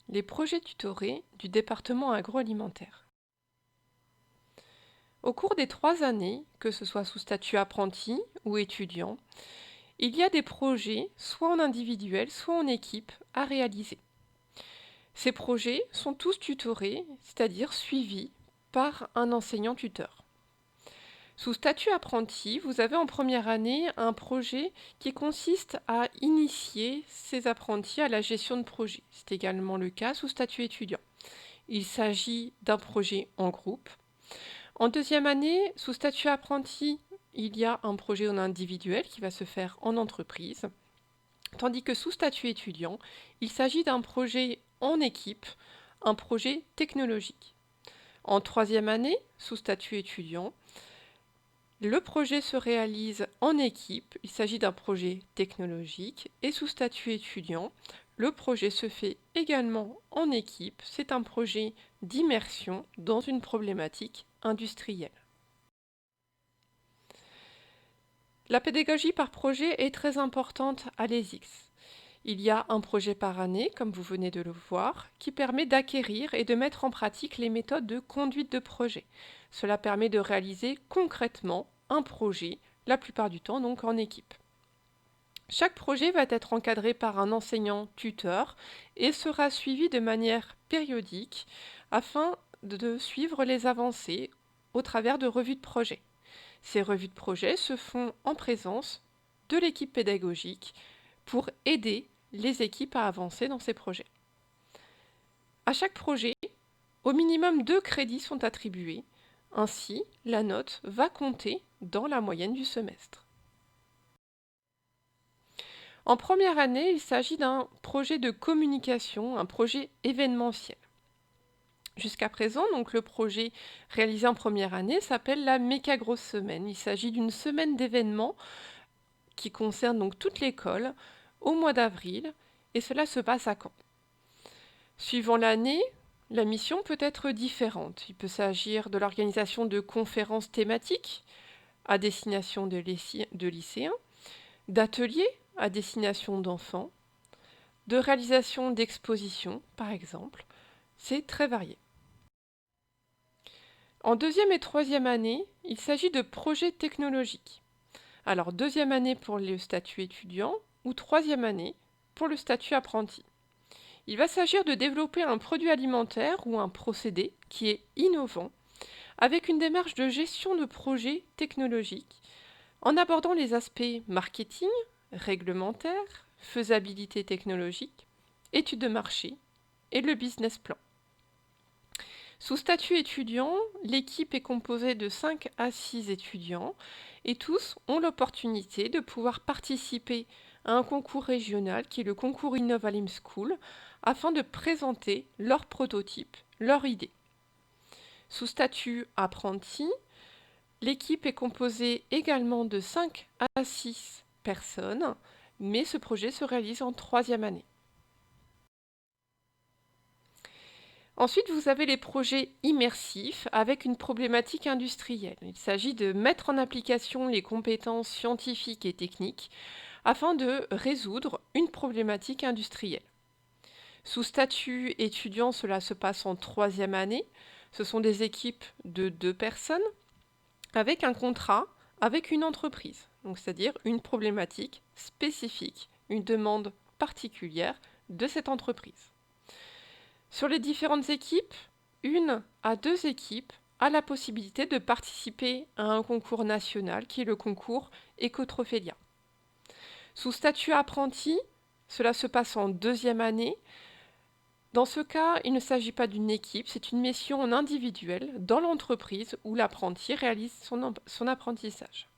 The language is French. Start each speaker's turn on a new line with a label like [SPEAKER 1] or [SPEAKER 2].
[SPEAKER 1] Les projets tutorés du département agroalimentaire. Au cours des 3 années, que ce soit sous statut apprenti ou étudiant, il y a des projets, soit en individuel, soit en équipe, à réaliser. Ces projets sont tous tutorés, c'est-à-dire suivis par un enseignant-tuteur. Sous statut apprenti, vous avez en première année un projet qui consiste à initier ces apprentis à la gestion de projet. C'est également le cas sous statut étudiant. Il s'agit d'un projet en groupe. En deuxième année, sous statut apprenti, il y a un projet en individuel qui va se faire en entreprise, tandis que sous statut étudiant, il s'agit d'un projet en équipe, un projet technologique. En troisième année, sous statut étudiant, le projet se réalise en équipe, il s'agit d'un projet technologique, et sous statut étudiant, le projet se fait également en équipe, c'est un projet d'immersion dans une problématique industrielle. La pédagogie par projet est très importante à l'ESIX. Il y a un projet par année, comme vous venez de le voir, qui permet d'acquérir et de mettre en pratique les méthodes de conduite de projet. Cela permet de réaliser concrètement un projet, la plupart du temps donc en équipe. Chaque projet va être encadré par un enseignant-tuteur et sera suivi de manière périodique afin de suivre les avancées au travers de revues de projet. Ces revues de projet se font en présence de l'équipe pédagogique pour aider les équipes à avancer dans ces projets. À chaque projet, au minimum 2 crédits sont attribués. Ainsi, la note va compter dans la moyenne du semestre. En première année, il s'agit d'un projet de communication, un projet événementiel. Jusqu'à présent, donc, le projet réalisé en première année s'appelle la méga grosse semaine. Il s'agit d'une semaine d'événements qui concerne donc toute l'école au mois d'avril et cela se passe à Caen. Suivant l'année, la mission peut être différente. Il peut s'agir de l'organisation de conférences thématiques à destination de lycéens, d'ateliers à destination d'enfants, de réalisation d'expositions, par exemple. C'est très varié. En deuxième et troisième année, il s'agit de projets technologiques. Alors, deuxième année pour le statut étudiant ou troisième année pour le statut apprenti. Il va s'agir de développer un produit alimentaire ou un procédé qui est innovant avec une démarche de gestion de projet technologique en abordant les aspects marketing, réglementaire, faisabilité technologique, études de marché et le business plan. Sous statut étudiant, l'équipe est composée de 5 à 6 étudiants et tous ont l'opportunité de pouvoir participer à un concours régional qui est le concours Innovalim School afin de présenter leur prototype, leur idée. Sous statut apprenti, l'équipe est composée également de 5 à 6 personnes, mais ce projet se réalise en troisième année. Ensuite, vous avez les projets immersifs avec une problématique industrielle. Il s'agit de mettre en application les compétences scientifiques et techniques afin de résoudre une problématique industrielle. Sous statut étudiant, cela se passe en troisième année. Ce sont des équipes de 2 personnes avec un contrat avec une entreprise, donc c'est-à-dire une problématique spécifique, une demande particulière de cette entreprise. Sur les différentes équipes, 1 à 2 équipes a la possibilité de participer à un concours national qui est le concours Ecotrophélia. Sous statut apprenti, cela se passe en deuxième année. Dans ce cas, il ne s'agit pas d'une équipe, c'est une mission en individuel dans l'entreprise où l'apprenti réalise son apprentissage.